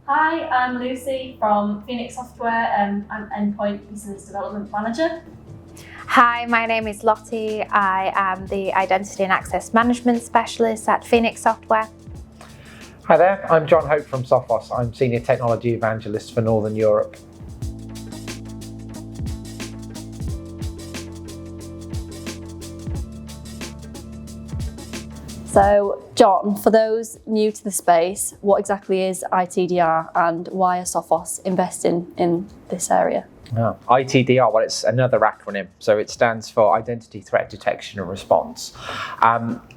Hi, I'm Lucy from Phoenix Software. I'm Endpoint Business Development Manager. Hi, my name is Lottie. I am the Identity and Access Management Specialist at Phoenix Software. Hi there, I'm Jon Hope from Sophos. I'm Senior Technology Evangelist for Northern Europe. So, Jon, for those new to the space, what exactly is ITDR and why are Sophos investing in this area? ITDR, well, it's another acronym, so it stands for Identity Threat Detection and Response.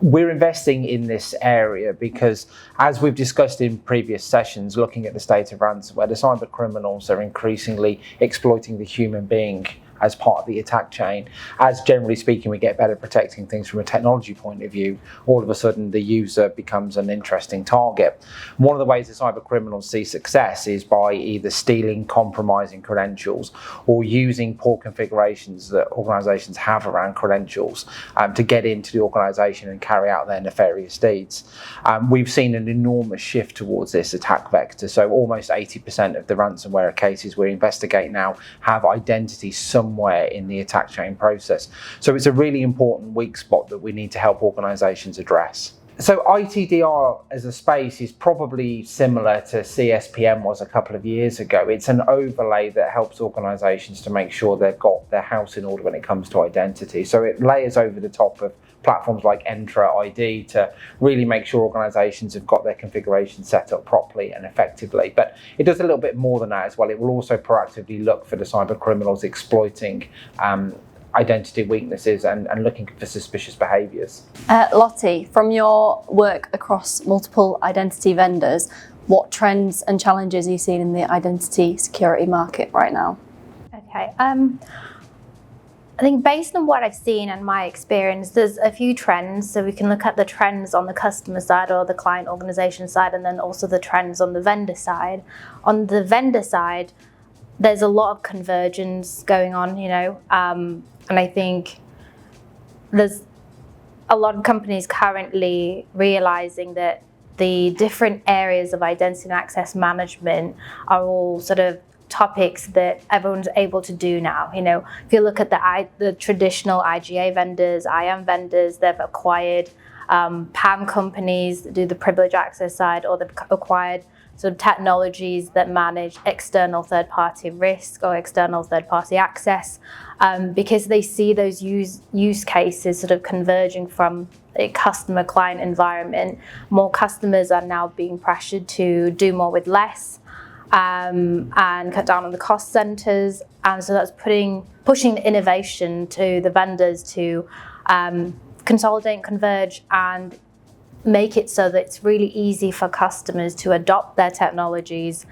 We're investing in this area because, as we've discussed in previous sessions, looking at the state of ransomware, the cyber criminals are increasingly exploiting the human being as part of the attack chain. As generally speaking, we get better protecting things from a technology point of view, all of a sudden the user becomes an interesting target. One of the ways the cyber criminals see success is by either stealing, compromising credentials, or using poor configurations that organizations have around credentials to get into the organization and carry out their nefarious deeds. We've seen an enormous shift towards this attack vector. So almost 80% of the ransomware cases we investigate now have identity somewhere in the attack chain process. So it's a really important weak spot that we need to help organizations address. So ITDR as a space is probably similar to CSPM was a couple of years ago. It's an overlay that helps organizations to make sure they've got their house in order when it comes to identity. So it layers over the top of platforms like Entra ID to really make sure organizations have got their configuration set up properly and effectively. But it does a little bit more than that as well. It will also proactively look for the cyber criminals exploiting identity weaknesses and looking for suspicious behaviours. Lottie, from your work across multiple identity vendors, what trends and challenges are you seeing in the identity security market right now? Okay. I think based on what I've seen and my experience, there's a few trends. So we can look at the trends on the customer side or the client organization side, and then also the trends on the vendor side. On the vendor side, there's a lot of convergence going on, and I think there's a lot of companies currently realizing that the different areas of identity and access management are all sort of topics that everyone's able to do now. If you look at the traditional IGA vendors, IAM vendors, they've acquired PAM companies that do the privilege access side, or they've acquired sort of technologies that manage external third-party risk or external third-party access, because they see those use cases sort of converging from a customer-client environment. More customers are now being pressured to do more with less, and cut down on the cost centers, and so that's pushing innovation to the vendors to consolidate, converge, and make it so that it's really easy for customers to adopt their technologies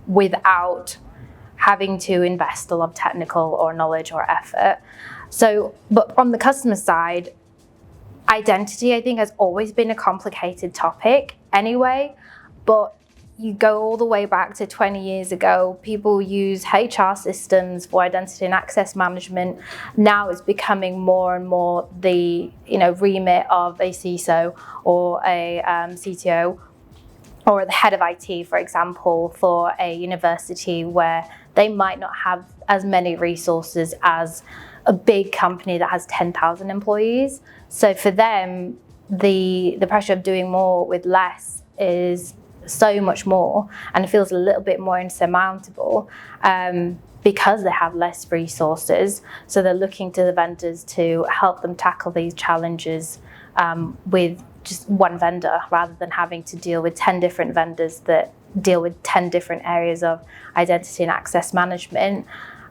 without having to invest a lot of technical or knowledge or effort. So, but on the customer side, identity, I think, has always been a complicated topic anyway, but you go all the way back to 20 years ago, people use HR systems for identity and access management. Now it's becoming more and more the remit of a CISO or a CTO or the head of IT, for example, for a university where they might not have as many resources as a big company that has 10,000 employees. So for them, the pressure of doing more with less is so much more, and it feels a little bit more insurmountable because they have less resources. So they're looking to the vendors to help them tackle these challenges with just one vendor, rather than having to deal with 10 different vendors that deal with 10 different areas of identity and access management.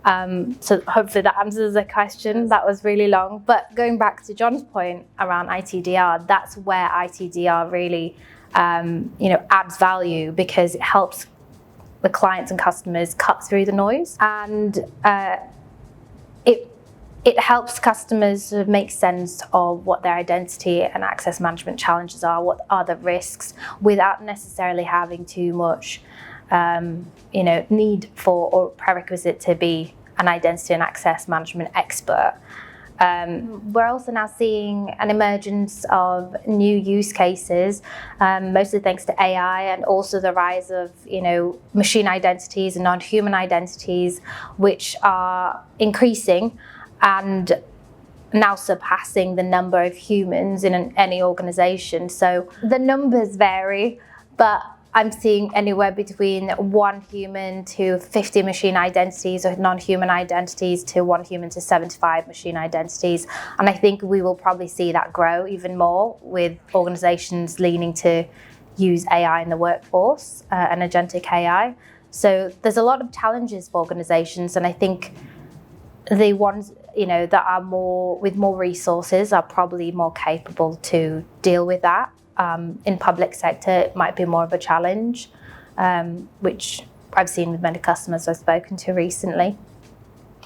So hopefully that answers the question. That was really long. But going back to Jon's point around ITDR, that's where ITDR really adds value, because it helps the clients and customers cut through the noise, and it helps customers sort of make sense of what their identity and access management challenges are, what are the risks, without necessarily having too much need for or prerequisite to be an identity and access management expert. We're also now seeing an emergence of new use cases, mostly thanks to AI, and also the rise of machine identities and non-human identities, which are increasing and now surpassing the number of humans in any organization. So the numbers vary, but I'm seeing anywhere between 1 human to 50 machine identities, or non-human identities to 1 human to 75 machine identities. And I think we will probably see that grow even more with organizations leaning to use AI in the workforce and agentic AI. So there's a lot of challenges for organizations, and I think the ones that are with more resources are probably more capable to deal with that. In public sector, it might be more of a challenge, which I've seen with many customers I've spoken to recently.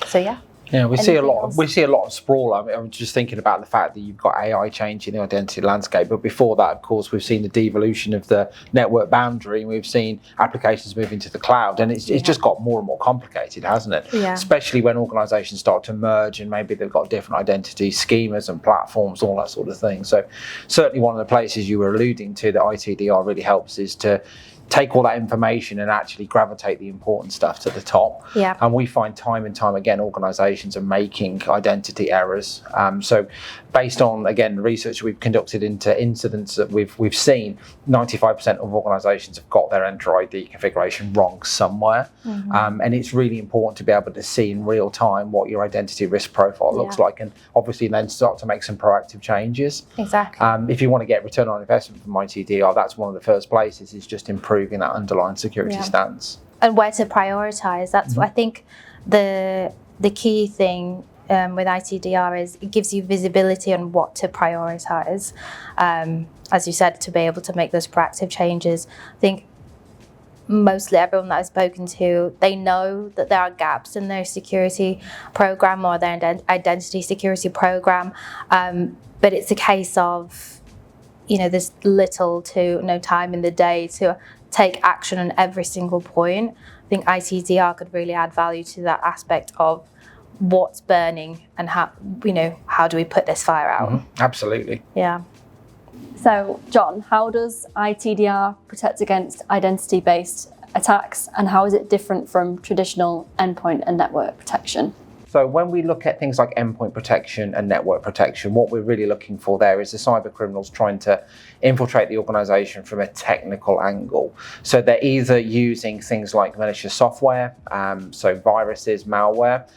So yeah. Yeah, we see a lot of sprawl. I mean, I'm just thinking about the fact that you've got AI changing the identity landscape, but before that, of course, we've seen the devolution of the network boundary, and we've seen applications moving to the cloud, and it's just got more and more complicated, hasn't it? Yeah. Especially when organisations start to merge, and maybe they've got different identity schemas and platforms, all that sort of thing. So certainly one of the places you were alluding to that ITDR really helps is to take all that information and actually gravitate the important stuff to the top. Yeah. And we find time and time again organisations are making identity errors. So based on, again, the research we've conducted into incidents that we've seen, 95% of organisations have got their Enter ID configuration wrong somewhere. Mm-hmm. And it's really important to be able to see in real time what your identity risk profile looks like, and obviously then start to make some proactive changes. Exactly. If you want to get return on investment from ITDR, that's one of the first places, is just improving that underlying security stance. And where to prioritise. That's I think the key thing with ITDR is it gives you visibility on what to prioritise. As you said, to be able to make those proactive changes. I think mostly everyone that I've spoken to, they know that there are gaps in their security program or their identity security program, but it's a case of there's little to no time in the day to take action on every single point. I think ITDR could really add value to that aspect of what's burning and how do we put this fire out. Mm-hmm. Absolutely. Yeah. So Jon, how does ITDR protect against identity-based attacks, and how is it different from traditional endpoint and network protection? So when we look at things like endpoint protection and network protection, what we're really looking for there is the cyber criminals trying to infiltrate the organisation from a technical angle. So they're either using things like malicious software, so viruses, malware,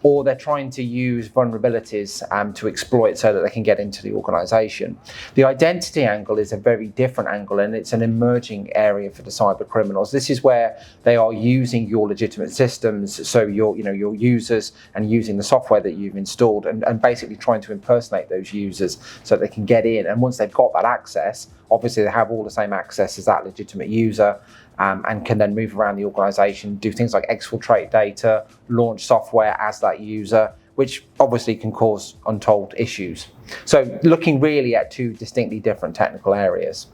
or they're trying to use vulnerabilities to exploit so that they can get into the organisation. The identity angle is a very different angle, and it's an emerging area for the cyber criminals. This is where they are using your legitimate systems, so your users, and using the software that you've installed, and basically trying to impersonate those users so they can get in. And once they've got that access, obviously they have all the same access as that legitimate user, and can then move around the organisation, do things like exfiltrate data, launch software as that user, which obviously can cause untold issues. So looking really at two distinctly different technical areas.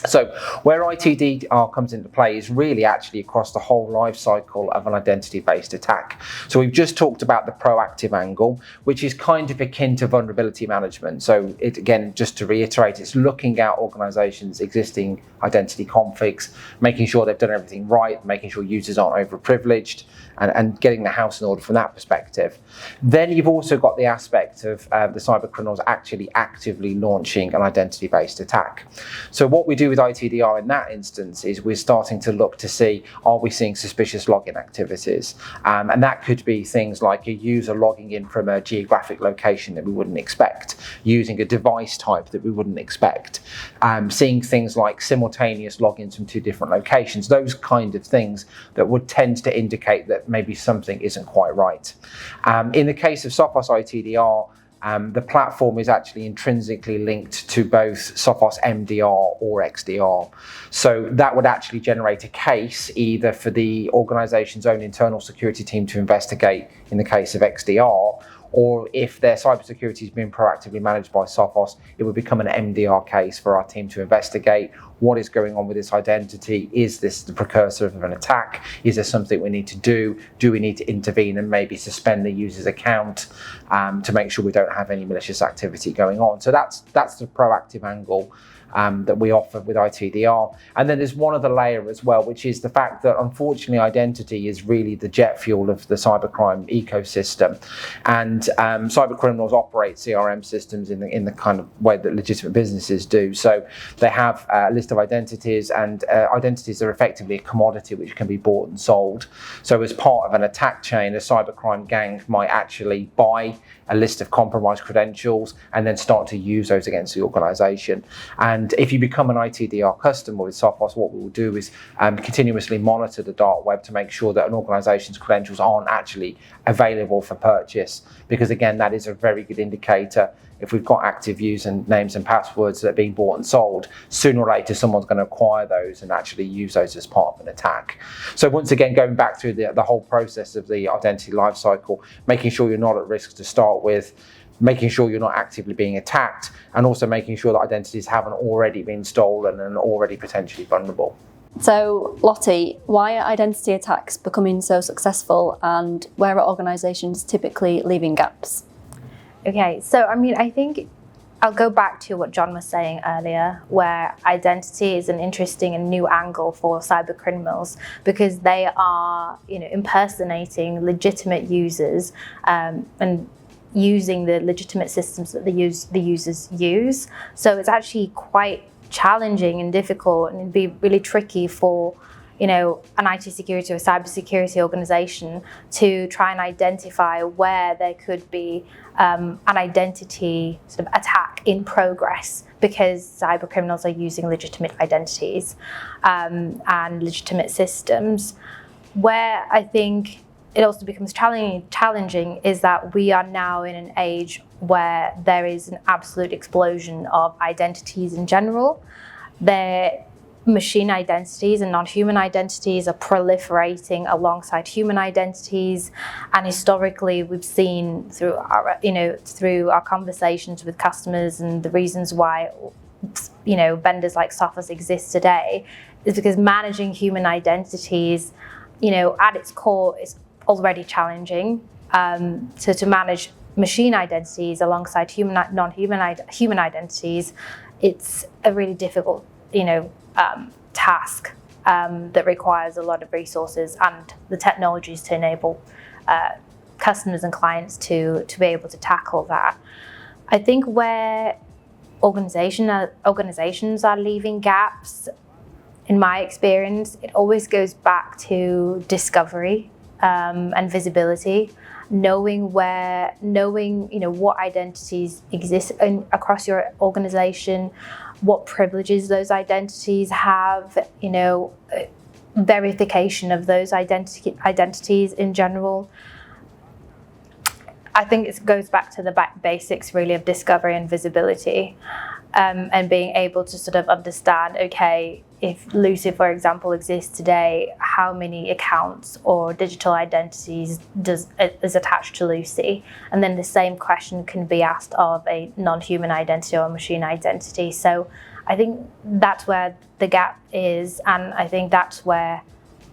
So where ITDR comes into play is really actually across the whole life cycle of an identity-based attack. So we've just talked about the proactive angle, which is kind of akin to vulnerability management. So it, again, just to reiterate, it's looking at organizations' existing identity configs, making sure they've done everything right, making sure users aren't overprivileged, and getting the house in order from that perspective. Then you've also got the aspect of the cyber criminals actually actively launching an identity-based attack. So what we do with ITDR in that instance is we're starting to look to see, are we seeing suspicious login activities? And that could be things like a user logging in from a geographic location that we wouldn't expect, using a device type that we wouldn't expect, seeing things like simultaneous logins from two different locations, those kind of things that would tend to indicate that maybe something isn't quite right. In the case of Sophos ITDR, the platform is actually intrinsically linked to both Sophos MDR or XDR. So that would actually generate a case either for the organization's own internal security team to investigate in the case of XDR, or if their cybersecurity is being proactively managed by Sophos, it would become an MDR case for our team to investigate what is going on with this identity. Is this the precursor of an attack? Is there something we need to do? Do we need to intervene and maybe suspend the user's account to make sure we don't have any malicious activity going on? So that's the proactive angle that we offer with ITDR. And then there's one other layer as well, which is the fact that unfortunately identity is really the jet fuel of the cybercrime ecosystem. And cyber criminals operate CRM systems in the kind of way that legitimate businesses do. So they have a list of identities, and identities are effectively a commodity which can be bought and sold. So as part of an attack chain, a cybercrime gang might actually buy a list of compromised credentials and then start to use those against the organization. And if you become an ITDR customer with Sophos, what we will do is continuously monitor the dark web to make sure that an organization's credentials aren't actually available for purchase, because again, that is a very good indicator. If we've got active user names and passwords that are being bought and sold, sooner or later someone's going to acquire those and actually use those as part of an attack. So once again, going back through the whole process of the identity lifecycle, making sure you're not at risk to start with, making sure you're not actively being attacked, and also making sure that identities haven't already been stolen and already potentially vulnerable. So, Lottie, why are identity attacks becoming so successful, and where are organisations typically leaving gaps? Okay, so I think I'll go back to what Jon was saying earlier, where identity is an interesting and new angle for cyber criminals, because they are, impersonating legitimate users and using the legitimate systems that the users use. So it's actually quite challenging and difficult, and it'd be really tricky for an IT security or cybersecurity organization to try and identify where there could be an identity sort of attack in progress, because cyber criminals are using legitimate identities and legitimate systems. Where I think it also becomes challenging is that we are now in an age where there is an absolute explosion of identities in general. Machine identities and non-human identities are proliferating alongside human identities, and historically we've seen through our conversations with customers and the reasons why vendors like Sophos exist today is because managing human identities at its core is already challenging. So to manage machine identities alongside non-human identities, it's a really difficult task that requires a lot of resources and the technologies to enable customers and clients to be able to tackle that. I think where organizations are leaving gaps, in my experience, it always goes back to discovery and visibility. Knowing what identities exist across your organization, what privileges those identities have, verification of those identities in general. I think it goes back to the basics really of discovery and visibility, and being able to sort of understand, okay, if Lucy, for example, exists today, how many accounts or digital identities is attached to Lucy? And then the same question can be asked of a non-human identity or a machine identity. So I think that's where the gap is, and I think that's where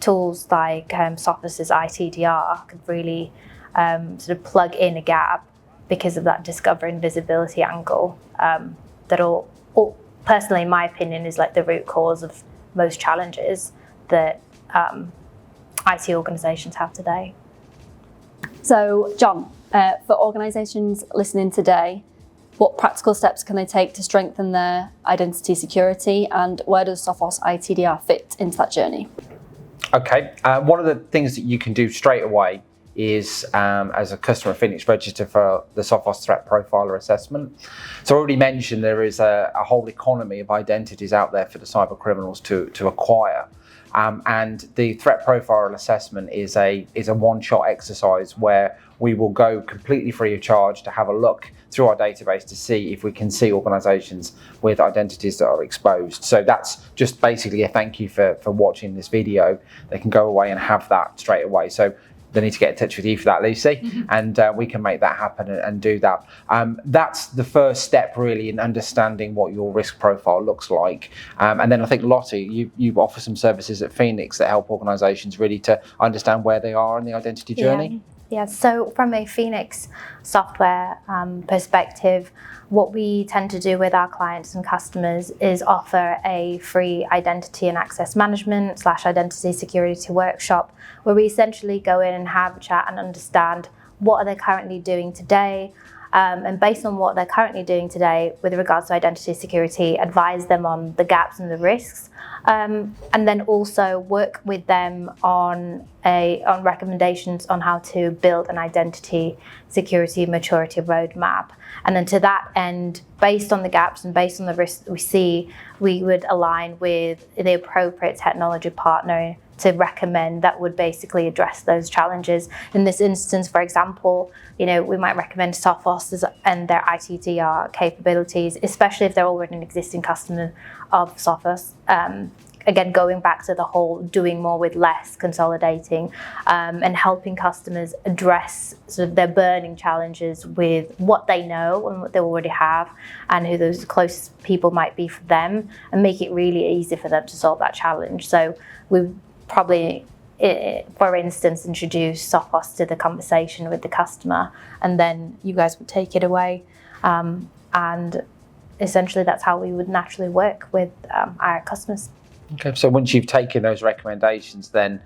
tools like Sophos' ITDR could really sort of plug in a gap, because of that discovery and visibility angle that all personally, in my opinion, is like the root cause of most challenges that IT organisations have today. So, Jon, for organisations listening today, what practical steps can they take to strengthen their identity security, and where does Sophos ITDR fit into that journey? Okay, one of the things that you can do straight away is, as a customer of Phoenix, register for the Sophos Threat Profiler Assessment. So I already mentioned there is a whole economy of identities out there for the cyber criminals to acquire. And the Threat Profiler Assessment is a one-shot exercise where we will go completely free of charge to have a look through our database to see if we can see organizations with identities that are exposed. So that's just basically a thank you for watching this video. They can go away and have that straight away. So they need to get in touch with you for that, Lucy, and we can make that happen and do that. That's the first step really in understanding what your risk profile looks like. And then I think, Lottie, you offer some services at Phoenix that help organisations really to understand where they are in the identity journey. Yeah, so from a Phoenix software perspective, what we tend to do with our clients and customers is offer a free identity and access management / identity security workshop, where we essentially go in and have a chat and understand what are they currently doing today, and based on what they're currently doing today with regards to identity security, advise them on the gaps and the risks, and then also work with them on recommendations on how to build an identity security maturity roadmap. And then to that end, based on the gaps and based on the risks that we see, we would align with the appropriate technology partner to recommend that would basically address those challenges. In this instance, for example, we might recommend Sophos and their ITDR capabilities, especially if they're already an existing customer of Sophos. Again, going back to the whole doing more with less, consolidating, and helping customers address sort of their burning challenges with what they know and what they already have, and who those closest people might be for them, and make it really easy for them to solve that challenge. So we probably, for instance, introduce Sophos to the conversation with the customer, and then you guys would take it away. And essentially that's how we would naturally work with our customers. Okay, so once you've taken those recommendations, then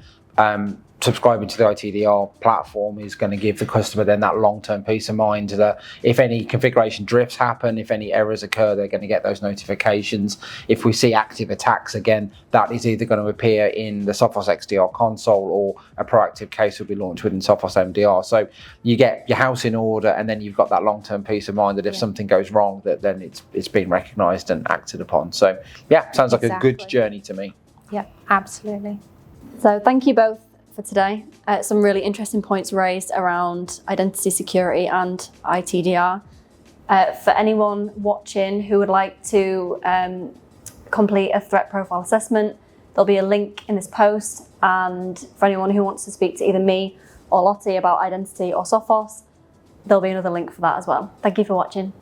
subscribing to the ITDR platform is going to give the customer then that long-term peace of mind that if any configuration drifts happen, if any errors occur, they're going to get those notifications. If we see active attacks again, that is either going to appear in the Sophos XDR console, or a proactive case will be launched within Sophos MDR. So you get your house in order, and then you've got that long-term peace of mind that if something goes wrong, that then it's been recognised and acted upon. So yeah, sounds like a good journey to me. Yeah, absolutely. So thank you both for today. Some really interesting points raised around identity security and ITDR. For anyone watching who would like to complete a threat profile assessment, there'll be a link in this post. And for anyone who wants to speak to either me or Lottie about identity or Sophos, there'll be another link for that as well. Thank you for watching.